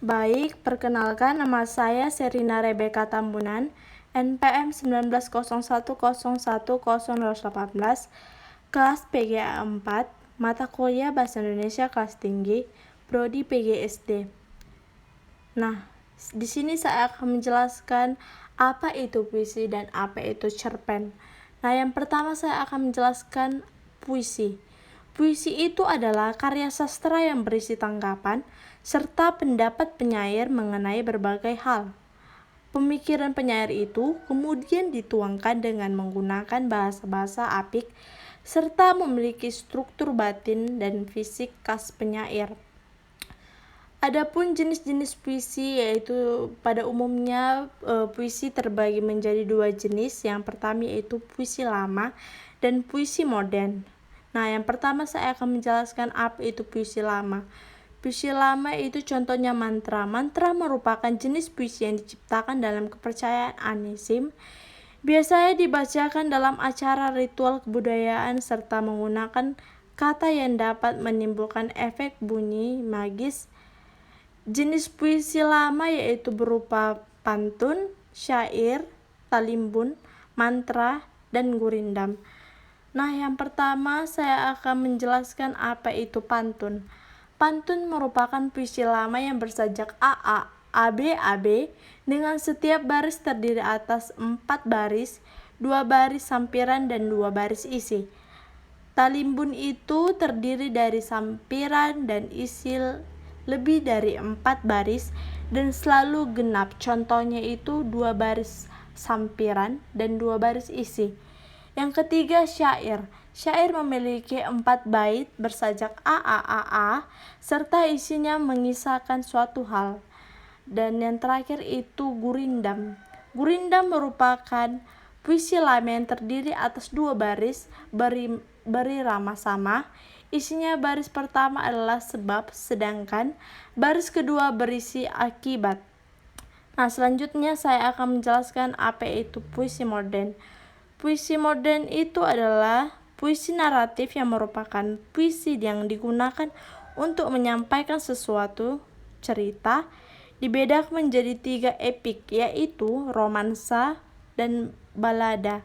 Baik, perkenalkan nama saya Serina Rebecca Tambunan, NPM 1901010018, kelas PGA 4, mata kuliah Bahasa Indonesia kelas tinggi, prodi PGSD. Nah, di sini saya akan menjelaskan apa itu puisi dan apa itu cerpen. Nah, yang pertama saya akan menjelaskan puisi. Puisi itu adalah karya sastra yang berisi tanggapan serta pendapat penyair mengenai berbagai hal. Pemikiran penyair itu kemudian dituangkan dengan menggunakan bahasa-bahasa apik serta memiliki struktur batin dan fisik khas penyair. Adapun jenis-jenis puisi yaitu pada umumnya puisi terbagi menjadi dua jenis. Yang pertama yaitu puisi lama dan puisi modern. Nah, yang pertama saya akan menjelaskan apa itu puisi lama. Puisi lama itu contohnya mantra. Mantra merupakan jenis puisi yang diciptakan dalam kepercayaan animisme. Biasanya dibacakan dalam acara ritual kebudayaan serta menggunakan kata yang dapat menimbulkan efek bunyi magis. Jenis puisi lama yaitu berupa pantun, syair, talimbun, mantra, dan gurindam. Nah, yang pertama saya akan menjelaskan apa itu pantun. Pantun merupakan puisi lama yang bersajak AA, AB, AB dengan setiap baris terdiri atas 4 baris, 2 baris sampiran dan 2 baris isi. Talimbun itu terdiri dari sampiran dan isi lebih dari 4 baris dan selalu genap. Contohnya itu 2 baris sampiran dan 2 baris isi. Yang ketiga syair. Syair memiliki 4 bait bersajak AAAA serta isinya mengisahkan suatu hal. Dan yang terakhir itu gurindam. Gurindam merupakan puisi lama yang terdiri atas 2 baris berirama sama. Isinya baris pertama adalah sebab, sedangkan baris kedua berisi akibat. Nah, selanjutnya saya akan menjelaskan apa itu puisi modern. Puisi modern itu adalah puisi naratif yang merupakan puisi yang digunakan untuk menyampaikan sesuatu cerita. Dibedakan menjadi 3 epik, yaitu romansa dan balada.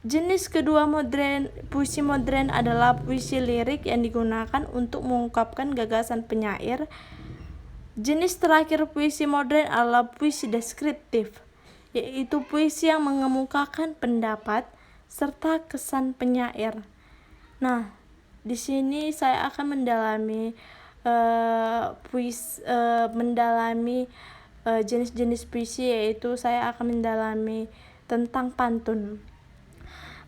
Jenis kedua puisi modern adalah puisi lirik yang digunakan untuk mengungkapkan gagasan penyair. Jenis terakhir puisi modern adalah puisi deskriptif, yaitu puisi yang mengemukakan pendapat serta kesan penyair. Nah, di sini saya akan mendalami jenis-jenis puisi, yaitu saya akan mendalami tentang pantun.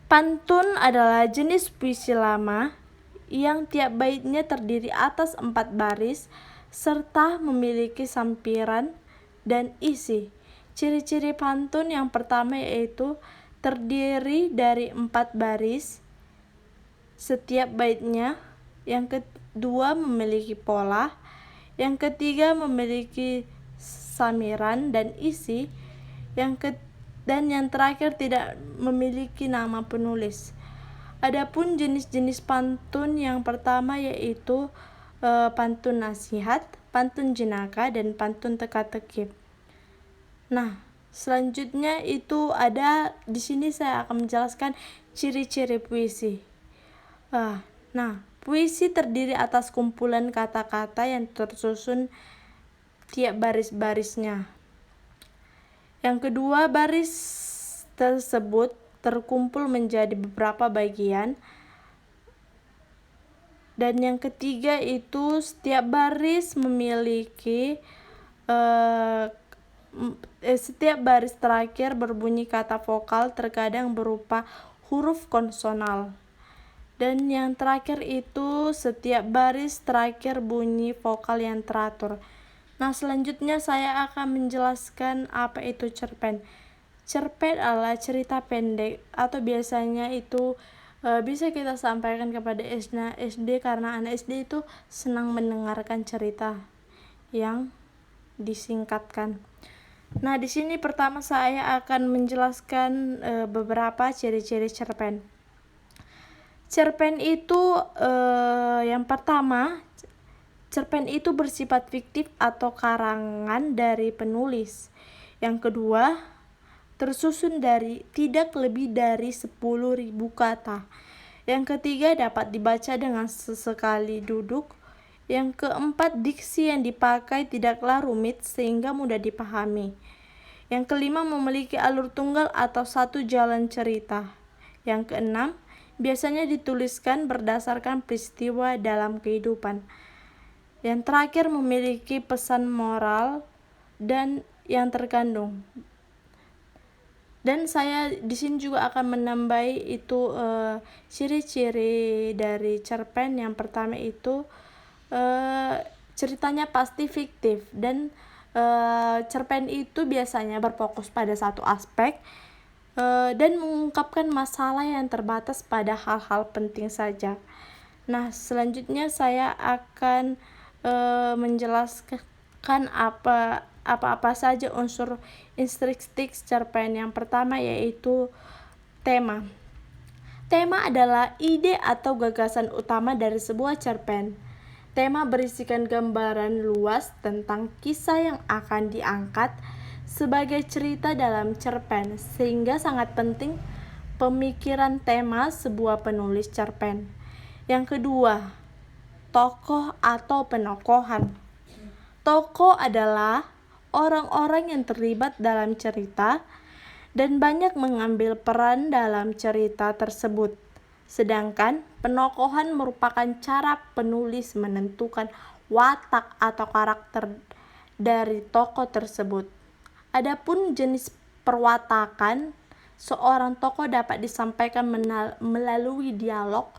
Pantun adalah jenis puisi lama yang tiap baitnya terdiri atas 4 baris serta memiliki sampiran dan isi. Ciri-ciri pantun yang pertama yaitu terdiri dari 4 baris setiap baitnya. Yang kedua memiliki pola. Yang ketiga memiliki samiran dan isi. Dan yang terakhir tidak memiliki nama penulis. Adapun jenis-jenis pantun yang pertama yaitu pantun nasihat, pantun jenaka, dan pantun teka-teki. Nah, selanjutnya itu ada di sini saya akan menjelaskan ciri-ciri puisi. Nah, puisi terdiri atas kumpulan kata-kata yang tersusun tiap baris-barisnya. Yang kedua, baris tersebut terkumpul menjadi beberapa bagian. Dan yang ketiga itu setiap baris memiliki setiap baris terakhir berbunyi kata vokal, terkadang berupa huruf konsonal. Dan yang terakhir itu setiap baris terakhir bunyi vokal yang teratur. Nah, selanjutnya saya akan menjelaskan apa itu cerpen. Cerpen adalah cerita pendek atau biasanya itu bisa kita sampaikan kepada SD karena anak SD itu senang mendengarkan cerita yang disingkatkan. Nah, di sini pertama saya akan menjelaskan beberapa ciri-ciri cerpen. Cerpen itu yang pertama cerpen itu bersifat fiktif atau karangan dari penulis. Yang kedua, tersusun dari tidak lebih dari 10.000 kata. Yang ketiga, dapat dibaca dengan sesekali duduk. Yang keempat, diksi yang dipakai tidaklah rumit sehingga mudah dipahami. Yang kelima, memiliki alur tunggal atau satu jalan cerita. Yang keenam, biasanya dituliskan berdasarkan peristiwa dalam kehidupan. Yang terakhir, memiliki pesan moral dan yang terkandung. Dan saya di sini juga akan menambahi itu ciri-ciri dari cerpen. Yang pertama itu ceritanya pasti fiktif, dan cerpen itu biasanya berfokus pada satu aspek dan mengungkapkan masalah yang terbatas pada hal-hal penting saja. Nah, selanjutnya saya akan menjelaskan apa saja unsur intrinsik cerpen. Yang pertama yaitu tema. Tema adalah ide atau gagasan utama dari sebuah cerpen. Tema berisikan gambaran luas tentang kisah yang akan diangkat sebagai cerita dalam cerpen, sehingga sangat penting pemikiran tema sebuah penulis cerpen. Yang kedua, tokoh atau penokohan. Tokoh adalah orang-orang yang terlibat dalam cerita dan banyak mengambil peran dalam cerita tersebut. Sedangkan penokohan merupakan cara penulis menentukan watak atau karakter dari tokoh tersebut. Adapun jenis perwatakan seorang tokoh dapat disampaikan melalui dialog,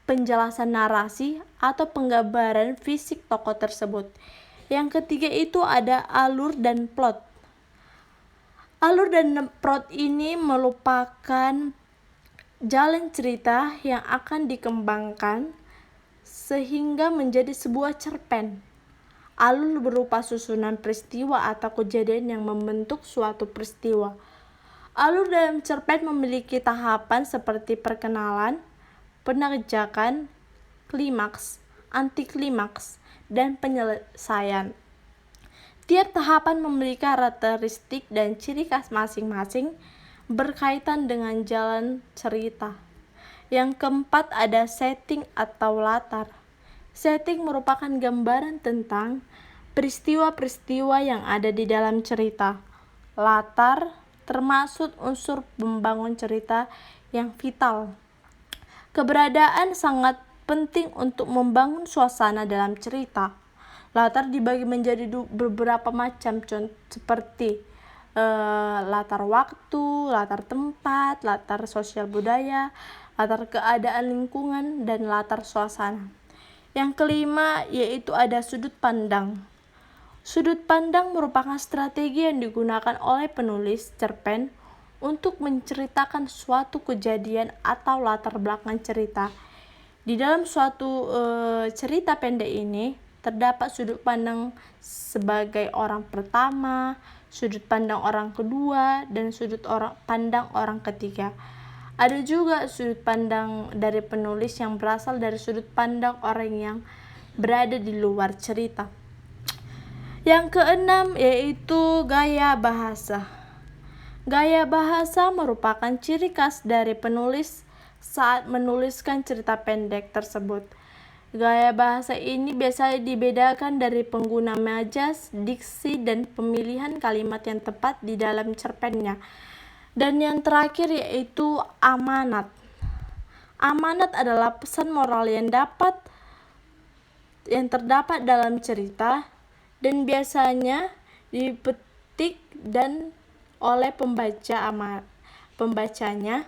penjelasan narasi, atau penggambaran fisik tokoh tersebut. Yang ketiga itu ada alur dan plot. Alur dan plot ini merupakan jalan cerita yang akan dikembangkan sehingga menjadi sebuah cerpen. Alur berupa susunan peristiwa atau kejadian yang membentuk suatu peristiwa. Alur dalam cerpen memiliki tahapan seperti perkenalan, pengerjakan, klimaks, antiklimaks, dan penyelesaian. Tiap tahapan memiliki karakteristik dan ciri khas masing-masing berkaitan dengan jalan cerita. Yang keempat ada setting atau latar. Setting merupakan gambaran tentang peristiwa-peristiwa yang ada di dalam cerita. Latar termasuk unsur pembangun cerita yang vital. Keberadaan sangat penting untuk membangun suasana dalam cerita. Latar dibagi menjadi beberapa macam, seperti latar waktu, latar tempat, latar sosial budaya, latar keadaan lingkungan, dan latar suasana. Yang kelima yaitu ada sudut pandang. Sudut pandang merupakan strategi yang digunakan oleh penulis cerpen untuk menceritakan suatu kejadian atau latar belakang cerita. Di dalam suatu cerita pendek ini terdapat sudut pandang sebagai orang pertama, sudut pandang orang kedua, dan sudut pandang orang ketiga. Ada juga sudut pandang dari penulis yang berasal dari sudut pandang orang yang berada di luar cerita. Yang keenam yaitu gaya bahasa. Gaya bahasa merupakan ciri khas dari penulis saat menuliskan cerita pendek tersebut. Gaya bahasa ini biasanya dibedakan dari pengguna majas, diksi, dan pemilihan kalimat yang tepat di dalam cerpennya. Dan yang terakhir yaitu amanat. Amanat adalah pesan moral yang terdapat dalam cerita dan biasanya dipetik dan oleh pembacanya.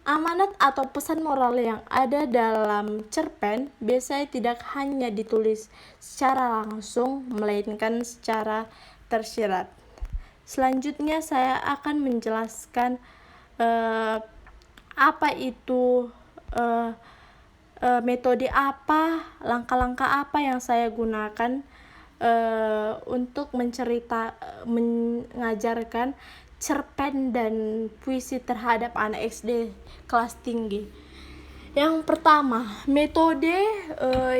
Amanat atau pesan moral yang ada dalam cerpen biasanya tidak hanya ditulis secara langsung, melainkan secara tersirat. Selanjutnya saya akan menjelaskan apa itu metode apa, langkah-langkah apa yang saya gunakan untuk mengajarkan cerpen dan puisi terhadap anak SD kelas tinggi. Yang pertama, metode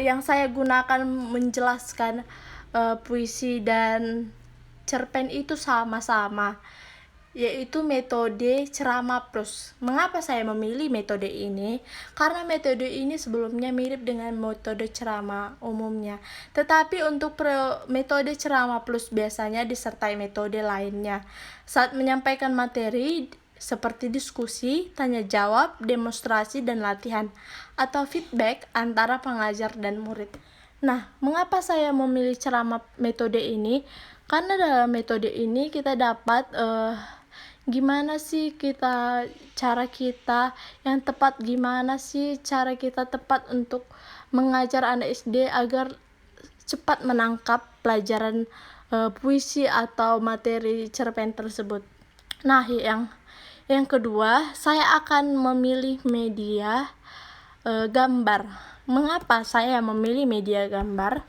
yang saya gunakan menjelaskan puisi dan cerpen itu sama-sama, yaitu metode ceramah plus. Mengapa saya memilih metode ini? Karena metode ini sebelumnya mirip dengan metode ceramah umumnya, tetapi untuk metode ceramah plus biasanya disertai metode lainnya saat menyampaikan materi, seperti diskusi, tanya jawab, demonstrasi, dan latihan, atau feedback antara pengajar dan murid. Nah, mengapa saya memilih ceramah metode ini? Karena dalam metode ini kita dapat gimana sih cara kita yang tepat, gimana sih cara kita tepat untuk mengajar anak SD agar cepat menangkap pelajaran puisi atau materi cerpen tersebut. Nah, yang kedua, saya akan memilih media gambar. Mengapa saya memilih media gambar?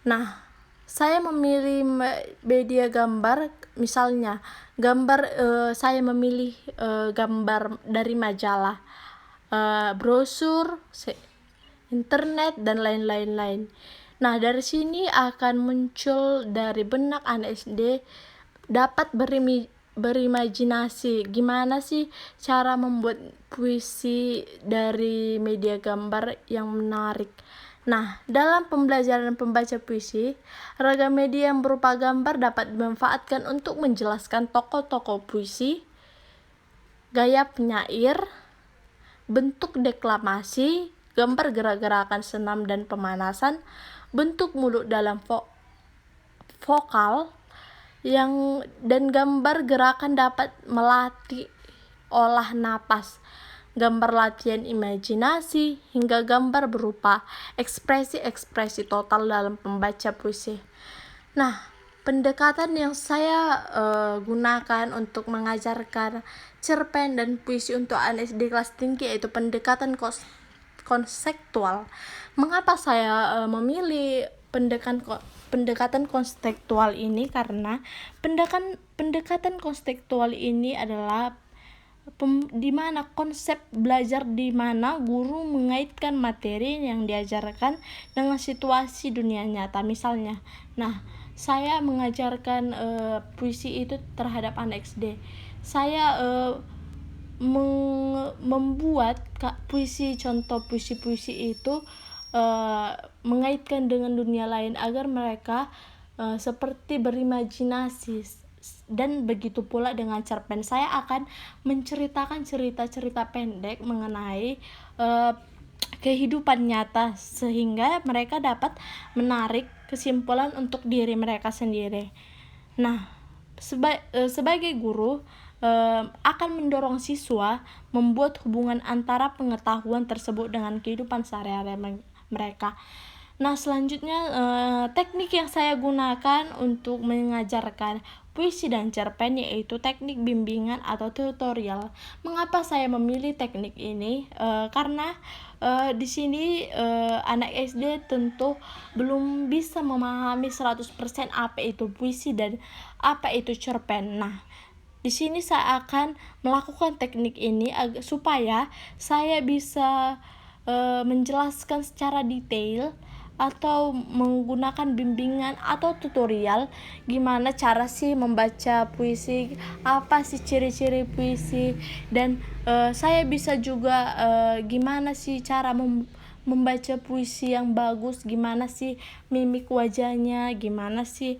Nah, saya memilih media gambar, misalnya saya memilih gambar dari majalah, brosur, internet, dan lain-lain. Nah, dari sini akan muncul dari benak anak SD dapat berimajinasi gimana sih cara membuat puisi dari media gambar yang menarik. Nah, dalam pembelajaran pembaca puisi, ragam media yang berupa gambar dapat dimanfaatkan untuk menjelaskan tokoh-tokoh puisi, gaya penyair, bentuk deklamasi, gambar gerak-gerakan senam dan pemanasan, bentuk mulut dalam vokal, dan gambar gerakan dapat melatih olah napas, gambar latihan imajinasi, hingga gambar berupa ekspresi-ekspresi total dalam pembaca puisi. Nah, pendekatan yang saya gunakan untuk mengajarkan cerpen dan puisi untuk anak SD kelas tinggi yaitu pendekatan konseptual. Mengapa saya memilih pendekatan konseptual ini? Karena pendekatan konseptual ini adalah di mana konsep belajar, di mana guru mengaitkan materi yang diajarkan dengan situasi dunia nyata. Misalnya, nah, saya mengajarkan puisi itu terhadap anak SD. Saya membuat contoh puisi-puisi itu mengaitkan dengan dunia lain agar mereka seperti berimajinasi. Dan begitu pula dengan cerpen, saya akan menceritakan cerita-cerita pendek mengenai kehidupan nyata sehingga mereka dapat menarik kesimpulan untuk diri mereka sendiri. Nah, sebagai guru akan mendorong siswa membuat hubungan antara pengetahuan tersebut dengan kehidupan sehari-hari mereka. Nah, selanjutnya teknik yang saya gunakan untuk mengajarkan puisi dan cerpen yaitu teknik bimbingan atau tutorial. Mengapa saya memilih teknik ini? Karena di sini anak SD tentu belum bisa memahami 100% apa itu puisi dan apa itu cerpen. Nah, di sini saya akan melakukan teknik ini supaya saya bisa menjelaskan secara detail atau menggunakan bimbingan atau tutorial gimana cara sih membaca puisi, apa sih ciri-ciri puisi, dan saya bisa juga gimana sih cara membaca puisi yang bagus, gimana sih mimik wajahnya, gimana sih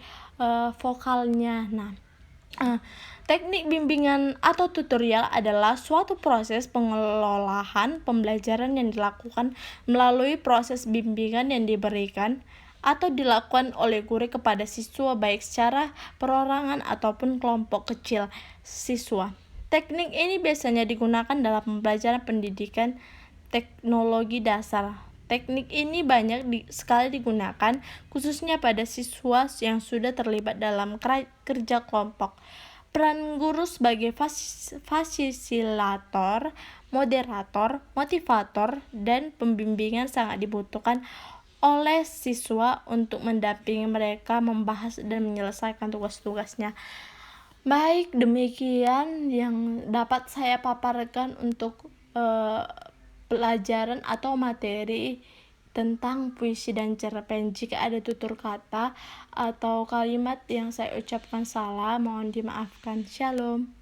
vokalnya. Nah, teknik bimbingan atau tutorial adalah suatu proses pengelolaan pembelajaran yang dilakukan melalui proses bimbingan yang diberikan atau dilakukan oleh guru kepada siswa baik secara perorangan ataupun kelompok kecil siswa. Teknik ini biasanya digunakan dalam pembelajaran pendidikan teknologi dasar. Teknik ini banyak sekali digunakan khususnya pada siswa yang sudah terlibat dalam kerja kelompok. Peran guru sebagai fasilitator, moderator, motivator, dan pembimbingan sangat dibutuhkan oleh siswa untuk mendampingi mereka membahas dan menyelesaikan tugas-tugasnya. Baik, demikian yang dapat saya paparkan untuk pelajaran atau materi tentang puisi dan cerpen. Jika ada tutur kata atau kalimat yang saya ucapkan salah, mohon dimaafkan. Shalom.